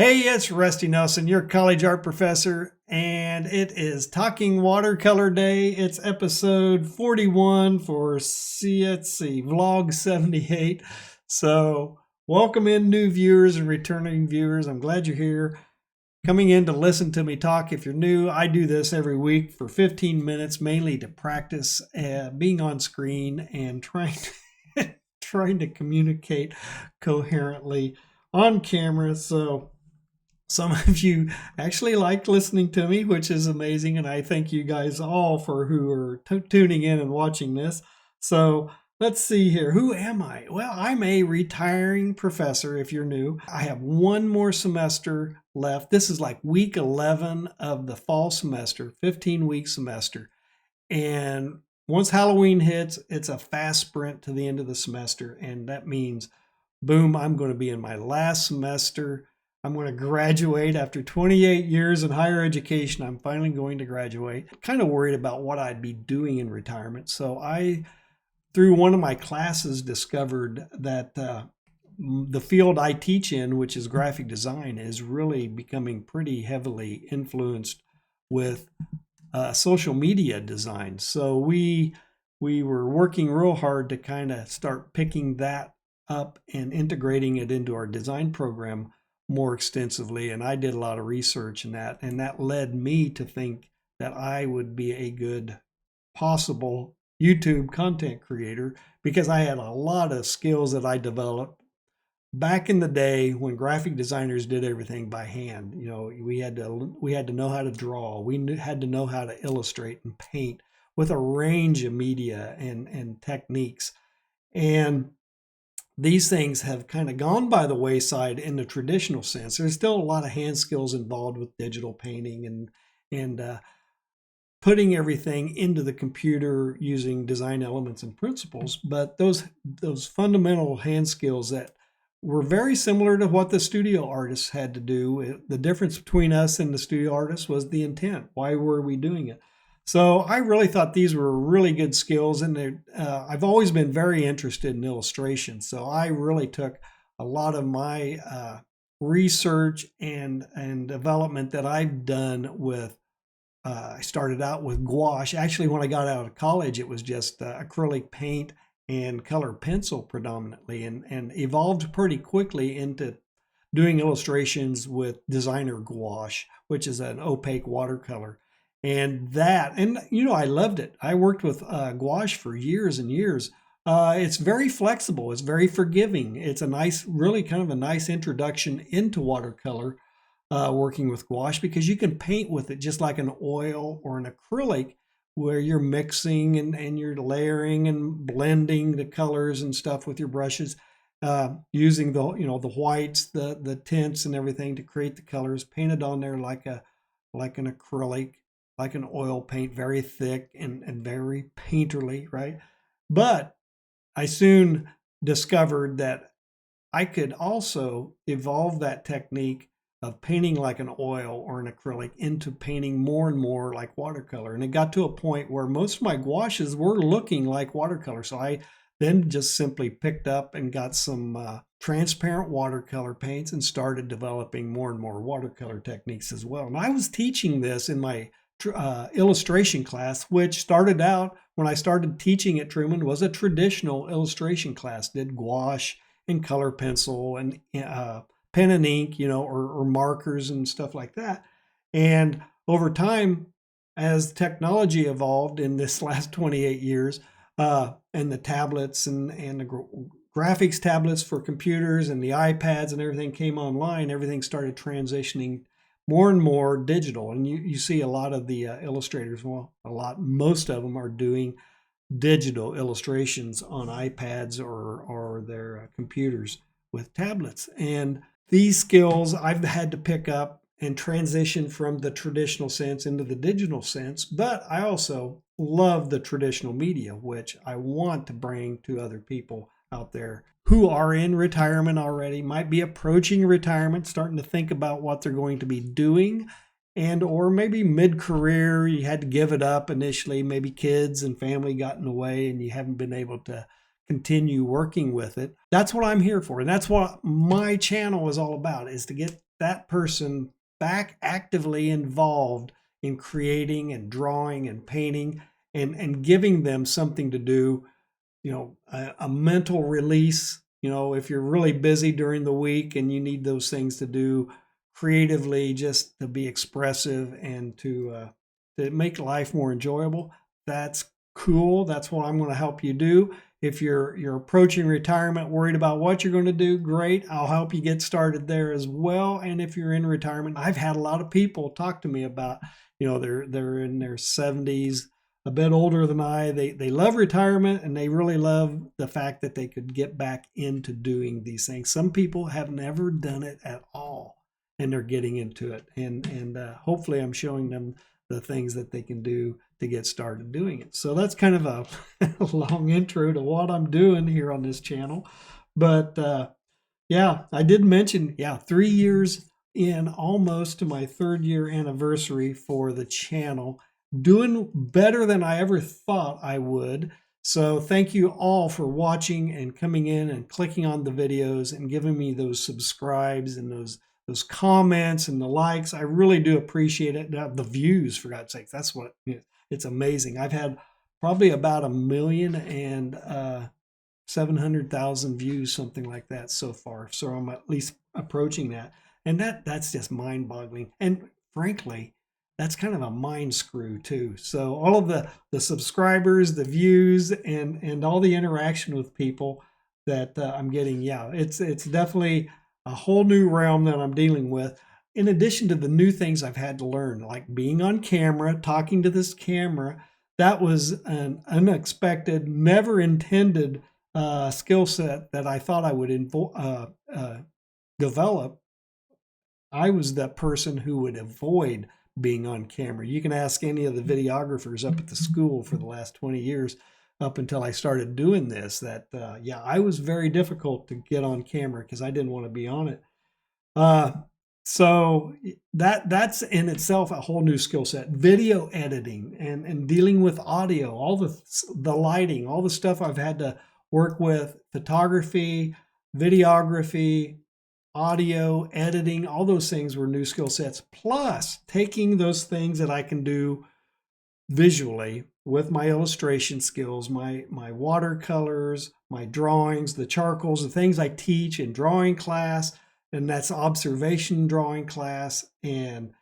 Hey, it's Rusty Nelson, your college art professor, and it is Talking Watercolor Day. It's episode 41 for Vlog 78. So, welcome in new viewers and returning viewers. I'm glad you're here. Coming in to listen to me talk. If you're new, I do this every week for 15 minutes, mainly to practice being on screen and trying to communicate coherently on camera. So, some of you actually like listening to me, which is amazing, and I thank you guys all for who are tuning in and watching this. So let's see here. Who am I? Well, I'm a retiring professor if you're new. I have one more semester left. This is like week 11 of the fall semester, 15-week semester. And once Halloween hits, it's a fast sprint to the end of the semester, and that means, boom, I'm going to be in my last semester. I'm going to graduate after 28 years in higher education. I'm finally going to graduate. Kind of worried about what I'd be doing in retirement. So I, through one of my classes, discovered that the field I teach in, which is graphic design, is really becoming pretty heavily influenced with social media design. So we were working real hard to kind of start picking that up and integrating it into our design program more extensively. And I did a lot of research in that, and that led me to think that I would be a good possible YouTube content creator because I had a lot of skills that I developed back in the day when graphic designers did everything by hand. You know, we had to know how to draw. Had to know how to illustrate and paint with a range of media and techniques. And these things have kind of gone by the wayside in the traditional sense. There's still a lot of hand skills involved with digital painting and putting everything into the computer using design elements and principles. But those fundamental hand skills that were very similar to what the studio artists had to do. The difference between us and the studio artists was the intent. Why were we doing it? So I really thought these were really good skills, and I've always been very interested in illustration. So I really took a lot of my research and development that I've done with. I started out with gouache. Actually, when I got out of college, it was just acrylic paint and color pencil predominantly, and evolved pretty quickly into doing illustrations with designer gouache, which is an opaque watercolor. And I loved it. I worked with gouache for years and years. It's very flexible. It's very forgiving. It's really kind of a nice introduction into watercolor, working with gouache, because you can paint with it just like an oil or an acrylic, where you're mixing and you're layering and blending the colors and stuff with your brushes, using the whites, the tints and everything to create the colors, painted on there like an acrylic, like an oil paint, very thick and very painterly, right? But I soon discovered that I could also evolve that technique of painting like an oil or an acrylic into painting more and more like watercolor. And it got to a point where most of my gouaches were looking like watercolor. So I then just simply picked up and got some transparent watercolor paints and started developing more and more watercolor techniques as well. And I was teaching this in my illustration class, which started out when I started teaching at Truman, was a traditional illustration class, did gouache and color pencil and pen and ink, or markers and stuff like that. And over time, as technology evolved in this last 28 years, and the tablets and the graphics tablets for computers and the iPads and everything came online, everything started transitioning more and more digital. And you see a lot of the illustrators, most of them are doing digital illustrations on iPads or their computers with tablets. And these skills I've had to pick up and transition from the traditional sense into the digital sense. But I also love the traditional media, which I want to bring to other people out there who are in retirement already, might be approaching retirement, starting to think about what they're going to be doing, or maybe mid-career, you had to give it up initially, maybe kids and family got in the way and you haven't been able to continue working with it. That's what I'm here for. And that's what my channel is all about, is to get that person back actively involved in creating and drawing and painting, and giving them something to do, a mental release. If you're really busy during the week and you need those things to do creatively, just to be expressive and to make life more enjoyable, that's cool. That's what I'm going to help you do. If you're approaching retirement, worried about what you're going to do, great. I'll help you get started there as well. And if you're in retirement, I've had a lot of people talk to me about, they're in their 70s, a bit older than I. They love retirement, and they really love the fact that they could get back into doing these things. Some people have never done it at all, and they're getting into it. And hopefully I'm showing them the things that they can do to get started doing it. So that's kind of a long intro to what I'm doing here on this channel. But yeah, I did mention, 3 years in, almost to my 3rd year anniversary for the channel. Doing better than I ever thought I would. So thank you all for watching and coming in and clicking on the videos and giving me those subscribes and those comments and the likes. I really do appreciate it. The views, for God's sake, that's what, it's amazing. I've had probably about 1,700,000 views, something like that so far. So I'm at least approaching that. And that's just mind-boggling. And frankly, that's kind of a mind screw too. So all of the subscribers, the views, and all the interaction with people that I'm getting, it's definitely a whole new realm that I'm dealing with. In addition to the new things I've had to learn, like being on camera, talking to this camera, that was an unexpected, never intended skill set that I thought I would develop. I was that person who would avoid being on camera. You can ask any of the videographers up at the school for the last 20 years, up until I started doing this, that I was very difficult to get on camera because I didn't want to be on it. So that's in itself a whole new skill set. Video editing and dealing with audio, all the lighting, all the stuff I've had to work with, photography, videography, audio, editing, all those things were new skill sets. Plus, taking those things that I can do visually with my illustration skills, my watercolors, my drawings, the charcoals, the things I teach in drawing class, and that's observation drawing class and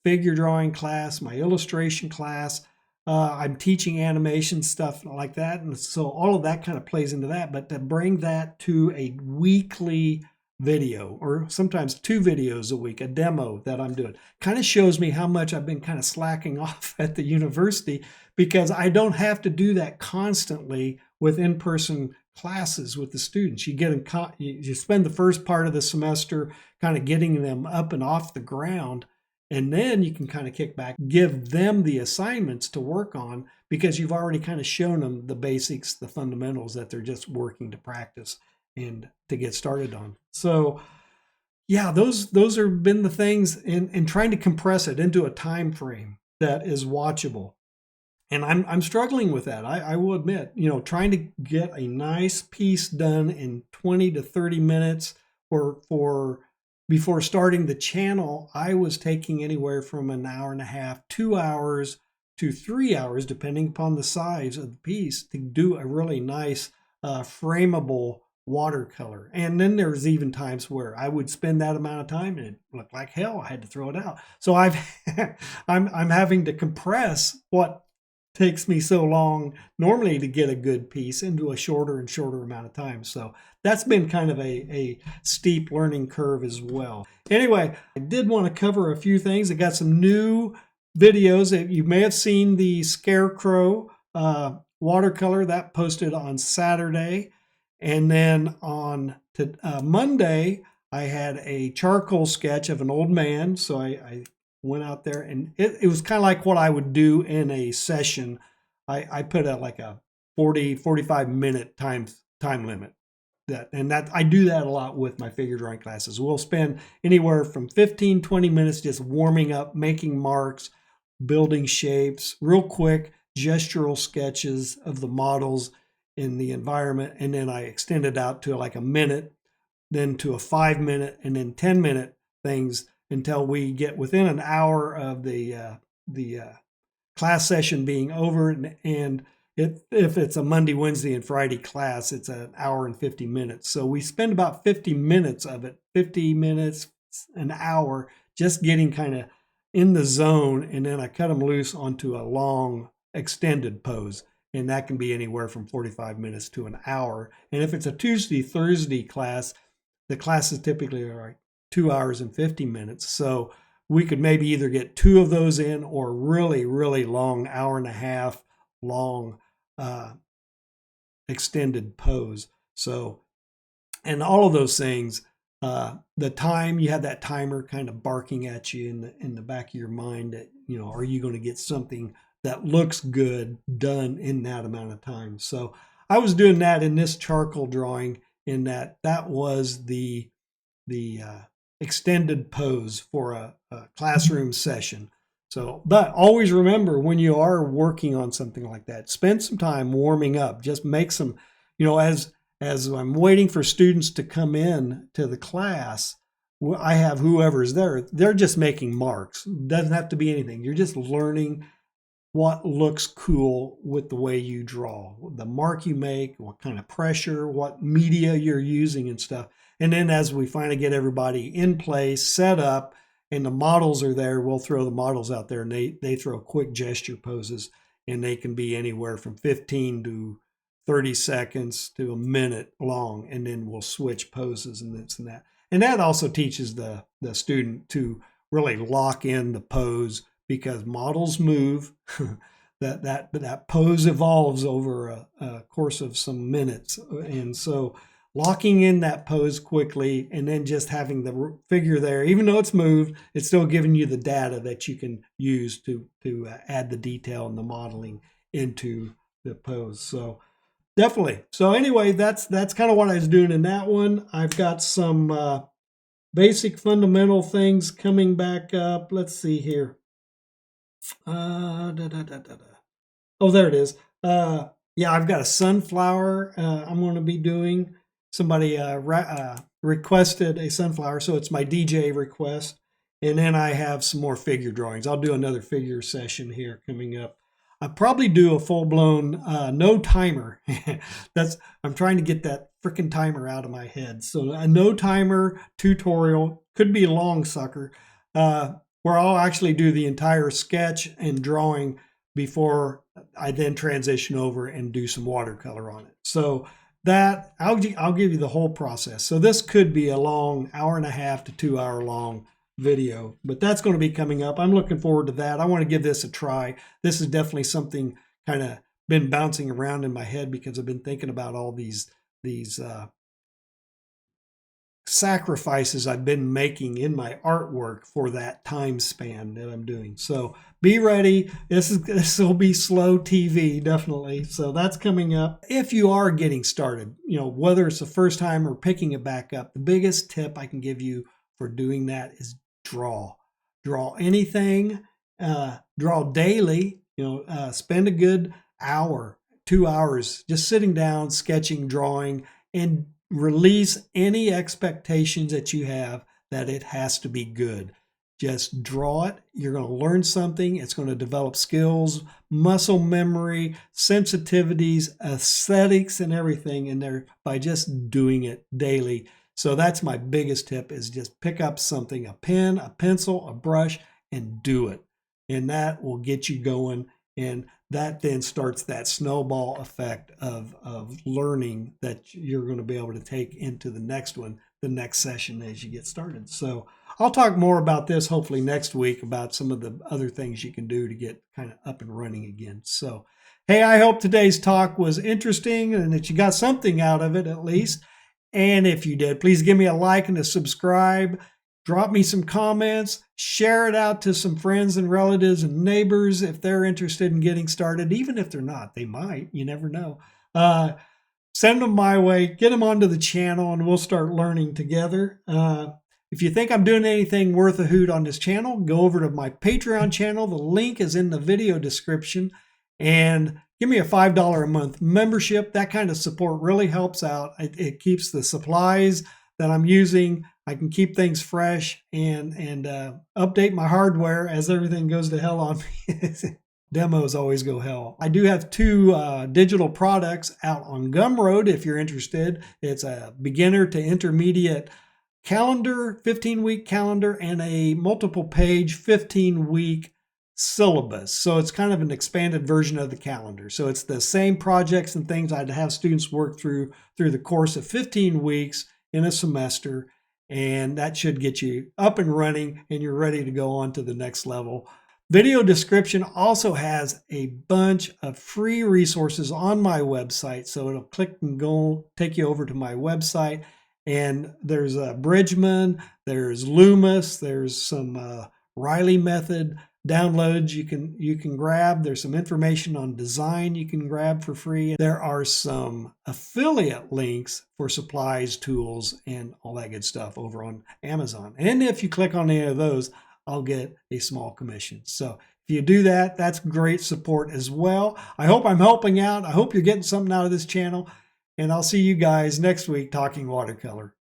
figure drawing class, my illustration class. I'm teaching animation stuff like that. And so all of that kind of plays into that. But to bring that to a weekly video, or sometimes 2 videos a week, a demo that I'm doing, kind of shows me how much I've been kind of slacking off at the university, because I don't have to do that constantly with in-person classes with the students. You spend the first part of the semester kind of getting them up and off the ground, and then you can kind of kick back, give them the assignments to work on, because you've already kind of shown them the basics, the fundamentals that they're just working to practice and to get started on. So those have been the things, in trying to compress it into a time frame that is watchable. And I'm struggling with that. I will admit, trying to get a nice piece done in 20 to 30 minutes, or before starting the channel, I was taking anywhere from an hour and a half, 2 hours to 3 hours, depending upon the size of the piece, to do a really nice frameable watercolor. And then there's even times where I would spend that amount of time and it looked like hell. I had to throw it out. So I'm having to compress what takes me so long normally to get a good piece into a shorter and shorter amount of time. So that's been kind of a steep learning curve as well. Anyway, I did want to cover a few things. I got some new videos. That you may have seen the Scarecrow watercolor that posted on Saturday. And then on Monday, I had a charcoal sketch of an old man. So I went out there, and it was kind of like what I would do in a session. I put out like a 45 minute time limit. That I do that a lot with my figure drawing classes. We'll spend anywhere from 15-20 minutes just warming up, making marks, building shapes, real quick gestural sketches of the models in the environment, and then I extend it out to like a minute, then to a 5 minute, and then 10 minute things until we get within an hour of the class session being over. And if it's a Monday, Wednesday, and Friday class, it's an hour and 50 minutes. So we spend about 50 minutes of it, 50 minutes, an hour, just getting kind of in the zone. And then I cut them loose onto a long extended pose. And that can be anywhere from 45 minutes to an hour. And if it's a Tuesday, Thursday class, the classes typically are like 2 hours and 50 minutes. So we could maybe either get 2 of those in, or really, really long, hour and a half long extended pose. So, and all of those things, the time, you have that timer kind of barking at you in the back of your mind that, you know, are you going to get something that looks good done in that amount of time? So I was doing that in this charcoal drawing, in that was the extended pose for a classroom session. So, but always remember, when you are working on something like that, spend some time warming up. Just make some, you know, as I'm waiting for students to come in to the class, I have whoever's there, they're just making marks. Doesn't have to be anything. You're just learning what looks cool with the way you draw, the mark you make, what kind of pressure, what media you're using and stuff. And then as we finally get everybody in place, set up, and the models are there, we'll throw the models out there, and they throw quick gesture poses, and they can be anywhere from 15 to 30 seconds to a minute long, and then we'll switch poses and this and that. And that also teaches the student to really lock in the pose, because models move. that pose evolves over a course of some minutes. And so locking in that pose quickly, and then just having the figure there, even though it's moved, it's still giving you the data that you can use to add the detail and the modeling into the pose. So definitely. So anyway, that's kind of what I was doing in that one. I've got some basic fundamental things coming back up. Let's see here. Oh, there it is. Yeah, I've got a sunflower I'm going to be doing. Somebody requested a sunflower, so it's my DJ request. And then I have some more figure drawings. I'll do another figure session here coming up. I'll probably do a full-blown no timer. I'm trying to get that freaking timer out of my head. So a no timer tutorial, could be a long sucker, where I'll actually do the entire sketch and drawing before I then transition over and do some watercolor on it. So that I'll give you the whole process. So this could be a long 1.5 to 2 hour long video, but that's going to be coming up. I'm looking forward to that. I want to give this a try. This is definitely something kind of been bouncing around in my head, because I've been thinking about all these sacrifices I've been making in my artwork for that time span that I'm doing. So be ready. This will be slow TV, definitely. So that's coming up. If you are getting started, you know, whether it's the first time or picking it back up, the biggest tip I can give you for doing that is draw. Draw anything. Draw daily. You know, spend a good hour, 2 hours just sitting down, sketching, drawing, and release any expectations that you have that it has to be good. Just draw it. You're going to learn something. It's going to develop skills, muscle memory, sensitivities, aesthetics, and everything in there by just doing it daily. So that's my biggest tip, is just pick up something, a pen, a pencil, a brush, and do it. And that will get you going. And that then starts that snowball effect of learning that you're going to be able to take into the next one, the next session as you get started. So I'll talk more about this hopefully next week, about some of the other things you can do to get kind of up and running again. So, hey, I hope today's talk was interesting and that you got something out of it at least. And if you did, please give me a like and a subscribe. Drop me some comments, share it out to some friends and relatives and neighbors if they're interested in getting started. Even if they're not, they might, you never know. Send them my way, get them onto the channel, and we'll start learning together. If you think I'm doing anything worth a hoot on this channel, go over to my Patreon channel. The link is in the video description. And give me a $5 a month membership. That kind of support really helps out. It keeps the supplies that I'm using I can keep things fresh and update my hardware as everything goes to hell on me. Demos always go hell. I do have 2 digital products out on Gumroad if you're interested. It's a beginner to intermediate calendar, 15-week calendar, and a multiple page 15-week syllabus. So it's kind of an expanded version of the calendar. So it's the same projects and things I'd have students work through the course of 15 weeks in a semester. And that should get you up and running and you're ready to go on to the next level. Video description also has a bunch of free resources on my website. So it'll click and go take you over to my website. And there's a Bridgman, there's Loomis, there's some Riley method downloads you can grab. There's some information on design you can grab for free. There are some affiliate links for supplies, tools, and all that good stuff over on Amazon. And if you click on any of those, I'll get a small commission. So if you do that, that's great support as well. I hope I'm helping out. I hope you're getting something out of this channel. And I'll see you guys next week talking watercolor.